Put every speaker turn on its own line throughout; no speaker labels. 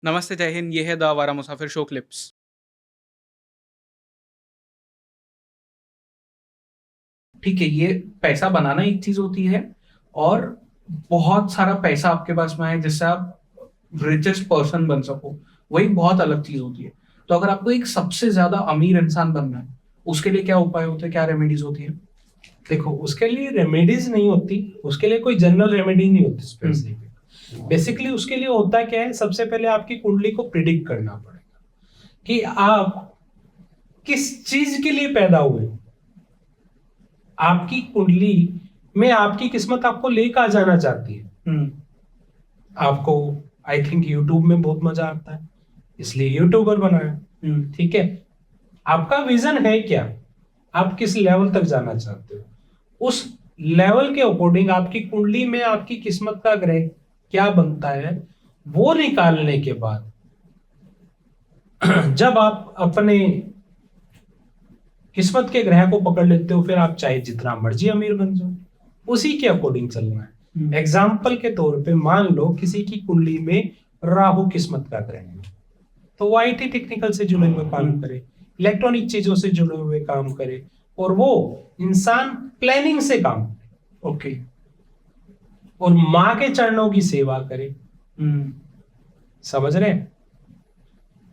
नमस्ते, जय हिंद। ये है द आवारा मुसाफिर शो क्लिप्स। ठीक है, ये पैसा बनाना एक चीज होती है और बहुत सारा पैसा आपके पास में आए जिससे आप रिचेस्ट पर्सन बन सको, वही बहुत अलग चीज होती है। तो अगर आपको एक सबसे ज्यादा अमीर इंसान बनना है, उसके लिए क्या उपाय होते हैं, क्या रेमेडीज होती है?
देखो, उसके लिए रेमेडीज नहीं होती, उसके लिए कोई जनरल रेमेडी नहीं होती स्पेसिफिक। बेसिकली उसके लिए होता क्या है, सबसे पहले आपकी कुंडली को प्रिडिक्ट करना पड़ेगा कि आप किस चीज के लिए पैदा हुए। आपकी कुंडली में आपकी किस्मत आपको ले कहाँ जाना चाहती है। आपको आई थिंक यूट्यूब में बहुत मजा आता है, इसलिए यूट्यूबर बनाया। ठीक है, आपका विजन है क्या, आप किस लेवल तक जाना चाहते हो, उस लेवल के अकॉर्डिंग आपकी कुंडली में आपकी किस्मत का ग्रह क्या बनता है, वो निकालने के बाद जब आप अपने किस्मत के ग्रह को पकड़ लेते हो, फिर आप चाहे जितना मर्जी अमीर बन जाओ, उसी के अकॉर्डिंग चलना है। एग्जाम्पल के तौर पे मान लो किसी की कुंडली में राहु किस्मत का ग्रह है, तो वो आईटी टेक्निकल से जुड़े हुए काम करे, इलेक्ट्रॉनिक चीजों से जुड़े हुए काम करे, और वो इंसान प्लानिंग से काम करे। ओके, और माँ के चरणों की सेवा करे। समझ रहे?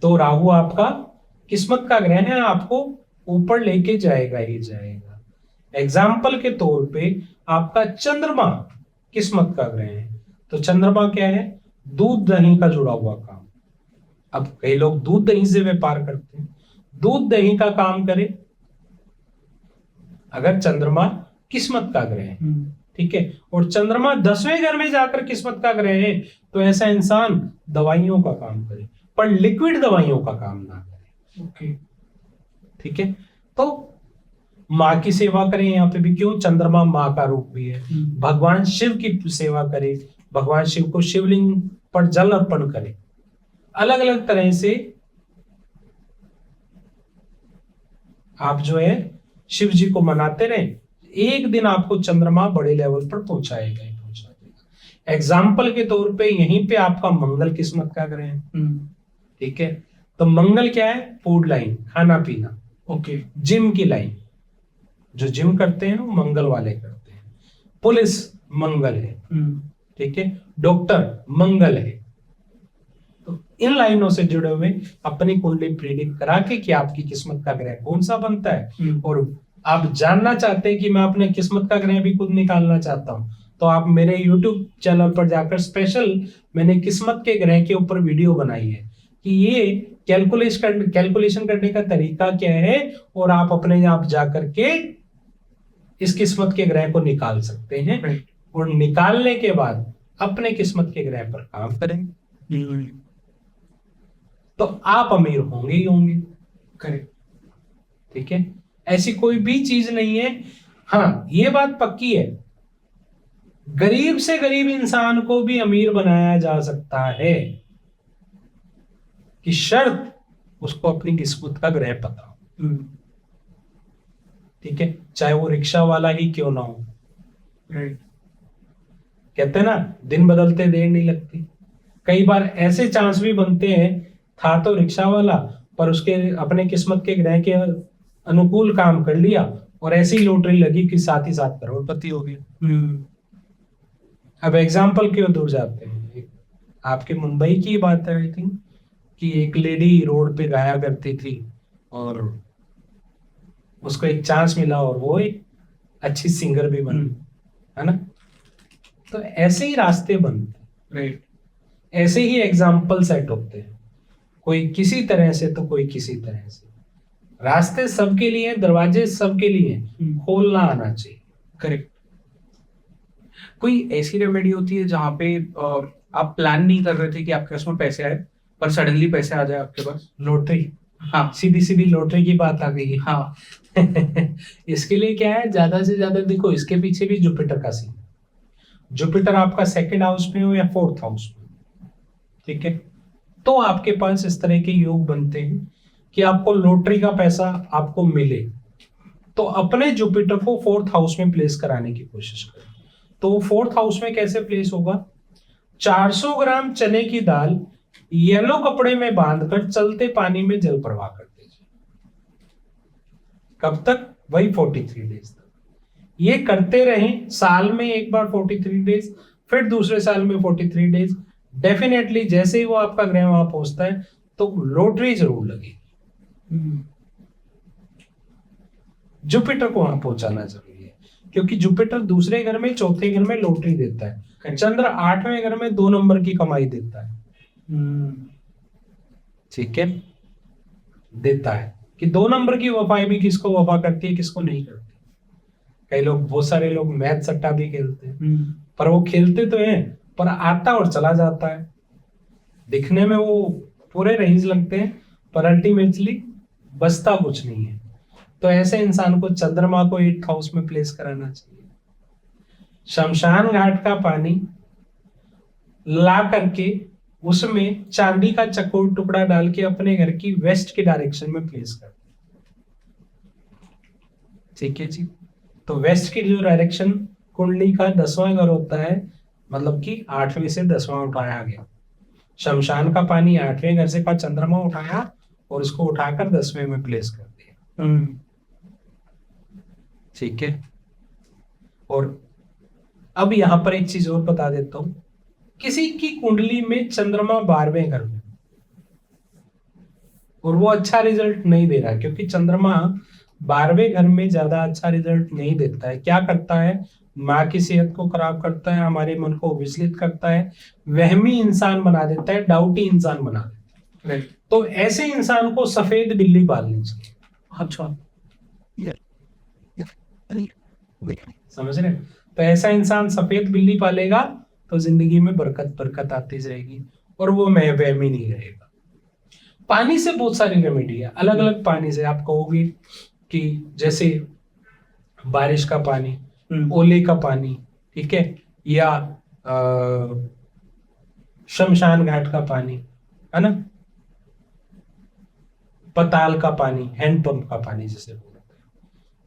तो राहु आपका किस्मत का ग्रह है, आपको ऊपर लेके जाएगा ही जाएगा। एग्जाम्पल के तौर पे आपका चंद्रमा किस्मत का ग्रह है, तो चंद्रमा क्या है, दूध दही का जुड़ा हुआ काम। अब कई लोग दूध दही से व्यापार करते हैं, दूध दही का काम करे अगर चंद्रमा किस्मत का ग्रह है। ठीक है, और चंद्रमा 10वें घर में जाकर किस्मत का ग्रह है, तो ऐसा इंसान दवाइयों का काम करे, पर लिक्विड दवाइयों का काम ना करे। ओके, ठीक है, तो माँ की सेवा करें। यहाँ पे भी क्यों, चंद्रमा माँ का रूप भी है। भगवान शिव की सेवा करे, भगवान शिव को शिवलिंग पर जल अर्पण करे। अलग अलग तरह से आप जो है शिव जी को मनाते रहे, एक दिन आपको चंद्रमा बड़े लेवल पर पहुंचाएगा ही पहुंचा देगा। एग्जाम्पल के तौर पे यहीं पे आपका मंगल किस्मत का ग्रह है। ठीक है, तो मंगल क्या है, फूड लाइन, खाना पीना। ओके, जिम की लाइन, जो जिम करते हैं वो मंगल वाले करते हैं। पुलिस मंगल है। ठीक है, डॉक्टर मंगल है। तो इन लाइनों से जुड़े हुए अपनी कुंडली प्रेडिक्ट करा के कि आपकी किस्मत का ग्रह कौन सा बनता है, और आप जानना चाहते हैं कि मैं अपने किस्मत का ग्रह भी खुद निकालना चाहता हूं, तो आप मेरे YouTube चैनल पर जाकर स्पेशल मैंने किस्मत के ग्रह के ऊपर वीडियो बनाई है कि ये कैलकुलेशन करने का तरीका क्या है, और आप अपने आप जाकर के इस किस्मत के ग्रह को निकाल सकते हैं। और निकालने के बाद अपने किस्मत के ग्रह पर काम करेंगे, तो आप अमीर होंगे ही होंगे। करेक्ट, ठीक है, ऐसी कोई भी चीज नहीं है। हाँ, ये बात पक्की है, गरीब से गरीब इंसान को भी अमीर बनाया जा सकता है, कि शर्त उसको अपनी किस्मत का ग्रह पता हो। ठीक है, चाहे वो रिक्शा वाला ही क्यों ना हो। कहते हैं ना, दिन बदलते देर नहीं लगती। कई बार ऐसे चांस भी बनते हैं, था तो रिक्शा वाला, पर उसके अपने किस्मत के ग्रह के अनुकूल काम कर लिया, और ऐसी लॉटरी लगी कि साथ ही साथ करोड़पति हो गया। अब एग्जाम्पल क्यों दूर जाते हैं, आपके मुंबई की बात है आई थिंक, कि एक लेडी रोड पे गाया करती थी, और उसको एक चांस मिला, और वो एक अच्छी सिंगर भी बनी, है ना। तो ऐसे ही रास्ते बनते, राइट, ऐसे ही एग्जाम्पल सेट होते हैं, कोई किसी तरह से तो कोई किसी तरह से। रास्ते सबके लिए, दरवाजे सबके लिए, खोलना आना चाहिए।
करेक्ट। कोई ऐसी रेमेडी होती है जहां पे आप प्लान नहीं कर रहे थे कि आपके पास में पैसे आए, पर सडनली पैसे आ जाए आपके पास?
लॉटरी,
हाँ,
सीधी सीधी लॉटरी की बात आ गई।
हाँ।
इसके लिए क्या है, ज्यादा से ज्यादा देखो, इसके पीछे भी जुपिटर का सीन। जुपिटर आपका सेकंड हाउस में हो या फोर्थ हाउस में, ठीक है, तो आपके पास इस तरह के योग बनते हैं कि आपको लॉटरी का पैसा आपको मिले। तो अपने जुपिटर को फोर्थ हाउस में प्लेस कराने की कोशिश करें। तो फोर्थ हाउस में कैसे प्लेस होगा, 400 ग्राम चने की दाल येलो कपड़े में बांधकर चलते पानी में जल प्रवाह कर दीजिए। कब तक? वही 43 डेज तक। ये करते रहें, साल में एक बार 43 डेज, फिर दूसरे साल में 43 डेज। डेफिनेटली जैसे ही वो आपका ग्रह वहां पहुंचता है तो लॉटरी जरूर लगेगी। जुपिटर को वहां पहुंचाना जरूरी है, क्योंकि जुपिटर दूसरे घर में, चौथे घर में लॉटरी देता है। चंद्र 8वें घर में 2 नंबर की कमाई देता है। ठीक है, देता है कि 2 नंबर की वफाई भी किसको वफा करती है, किसको नहीं करती। कई लोग, बहुत सारे लोग मैथ सट्टा भी खेलते हैं, पर वो खेलते तो हैं पर आता और चला जाता है। दिखने में वो पूरे रईस लगते हैं पर अल्टीमेटली बचता कुछ नहीं है। तो ऐसे इंसान को चंद्रमा को 8th हाउस में प्लेस कराना चाहिए। शमशान घाट का पानी ला करके उसमें चांदी का चकोर टुकड़ा डाल के अपने घर की वेस्ट के डायरेक्शन में प्लेस कर। ठीक है जी। तो वेस्ट की जो डायरेक्शन कुंडली का 10वां घर होता है, मतलब कि 8वें से 10वां उठाया गया। शमशान का पानी 8वें घर से का चंद्रमा उठाया और उसको उठाकर 10वें में प्लेस कर दिया। ठीक है। और अब यहां पर एक चीज और बता देता हूं, किसी की कुंडली में चंद्रमा 12वें घर में और वो अच्छा रिजल्ट नहीं दे रहा, क्योंकि चंद्रमा 12वें घर में ज्यादा अच्छा रिजल्ट नहीं देता है। क्या करता है? माँ की सेहत को खराब करता है, हमारे मन को विचलित करता है, वहमी इंसान बना देता है, डाउटी इंसान बना देता है। तो ऐसे इंसान को सफेद बिल्ली पालनी चाहिए।
अच्छा,
समझ रहे? तो ऐसा इंसान सफेद बिल्ली पालेगा तो जिंदगी में बरकत बरकत आती जाएगी और वो वहमी नहीं रहेगा। पानी से बहुत सारी रेमेडी है, अलग अलग पानी से। आप कहोगे कि जैसे बारिश का पानी, ओले का पानी, ठीक है, या शमशान घाट का पानी, है ना, पताल का पानी, हैंडपंप का पानी जिसे बोलते हैं।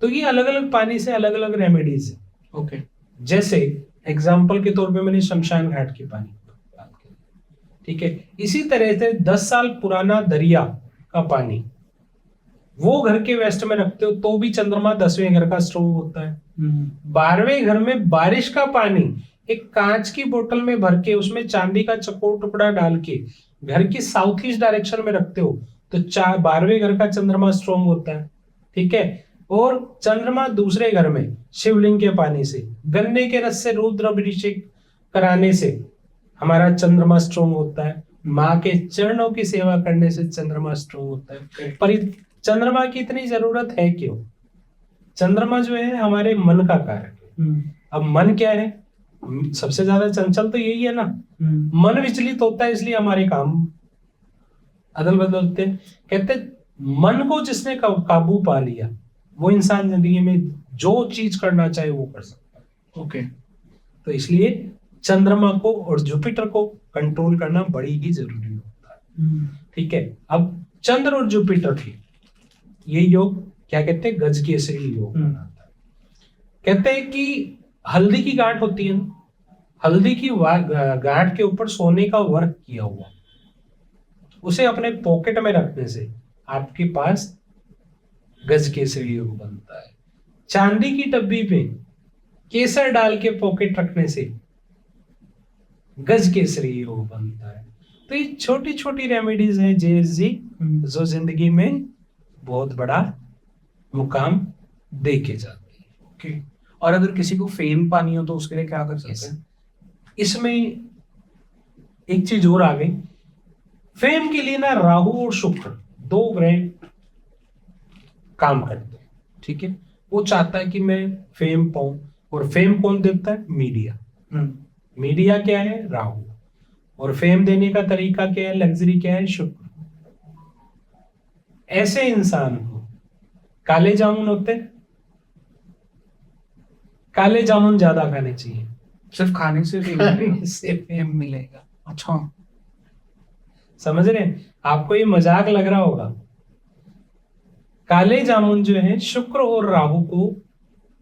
तो ये अलग अलग पानी से अलग अलग रेमेडीज है।
ओके।
जैसे एग्जाम्पल के तौर पे मैंने शमशान घाट की पानी बात की, ठीक है। इसी तरह से 10 साल पुराना दरिया का पानी वो घर के वेस्ट में रखते हो तो भी चंद्रमा 10वें घर का स्ट्रोंग होता है। 12वें घर में बारिश का पानी एक कांच की बोतल में भर के उसमें चांदी का चकोर टुकड़ा डाल के घर की साउथ ईस्ट डायरेक्शन में रखते हो तो 12वें घर का चंद्रमा स्ट्रोंग होता है। ठीक है। और चंद्रमा दूसरे घर में शिवलिंग के पानी से, गन्ने के रस से रुद्र अभिषेक कराने से हमारा चंद्रमा स्ट्रोंग होता है। माँ के चरणों की सेवा करने से चंद्रमा स्ट्रोंग होता है। पर चंद्रमा की इतनी जरूरत है क्यों? चंद्रमा जो है हमारे मन का कारक है। अब मन क्या है? सबसे ज्यादा चंचल तो यही है ना। मन विचलित होता है, इसलिए हमारे काम अदल बदल होते हैं। कहते मन को जिसने काबू पा लिया वो इंसान जिंदगी में जो चीज करना चाहे वो कर सकता है। ओके। तो इसलिए चंद्रमा को और जुपिटर को कंट्रोल करना बड़ी ही जरूरी होता है। ठीक है। अब चंद्र और जुपिटर की ये योग क्या कहते हैं? गज केसरी योग बनाता है। कहते हैं कि हल्दी की गांठ होती है, हल्दी की गांठ के ऊपर सोने का वर्क किया हुआ, उसे अपने पॉकेट में रखने से आपके पास गज केसरी योग बनता है। चांदी की डब्बी पे केसर डाल के पॉकेट रखने से गज केसरी योग बनता है। तो ये छोटी छोटी रेमेडीज हैं जो जिंदगी में बहुत बड़ा मुकाम दे के जाती है।
ओके। और अगर किसी को फेम पानी हो तो उसके लिए क्या कर सकते हैं?
इसमें एक चीज और आ गई। फेम के लिए ना राहु और शुक्र 2 ग्रह काम करते हैं। ठीक है। वो चाहता है कि मैं फेम पाऊं, और फेम कौन देता है? मीडिया। मीडिया क्या है? राहु। और फेम देने का तरीका क्या है? लग्जरी क्या है? शुक्र। ऐसे इंसान को काले जामुन होते, काले जामुन ज्यादा खाने चाहिए।
सिर्फ खाने से
फेम मिलेगा।
अच्छा,
समझ रहे हैं? आपको ये मजाक लग रहा होगा। काले जामुन जो है शुक्र और राहु को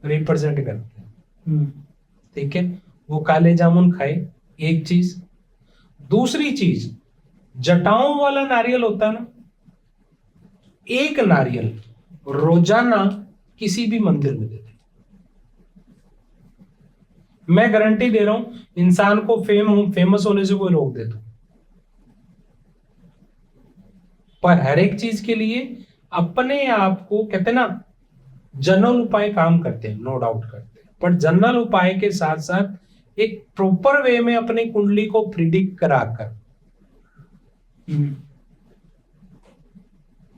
रिप्रेजेंट करते हैं। ठीक है। वो काले जामुन खाए, एक चीज। दूसरी चीज, जटाओं वाला नारियल होता है ना, एक नारियल रोजाना किसी भी मंदिर में दे दे, मैं गारंटी दे रहा हूं इंसान को फेमस होने से कोई रोक दे दो। पर हर एक चीज के लिए अपने आप को, कहते ना, जनरल उपाय काम करते हैं, नो डाउट करते हैं, पर जनरल उपाय के साथ साथ एक प्रॉपर वे में अपनी कुंडली को प्रिडिक्ट कराकर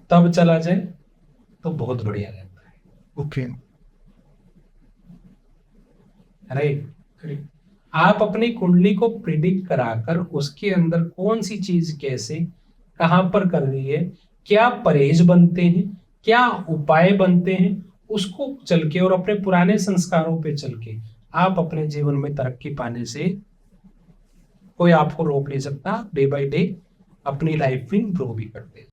तब चला जाए तो बहुत बढ़िया रहता है।
ओके।
राइट। आप अपनी कुंडली को प्रिडिक्ट कराकर उसके अंदर कौन सी चीज कैसे कहां पर कर रही है, क्या परहेज बनते हैं, क्या उपाय बनते हैं, उसको चल के और अपने पुराने संस्कारों पे चल के आप अपने जीवन में तरक्की पाने से कोई आपको रोक नहीं सकता। डे बाय डे अपनी लाइफ में इंप्रूव भी करते हैं।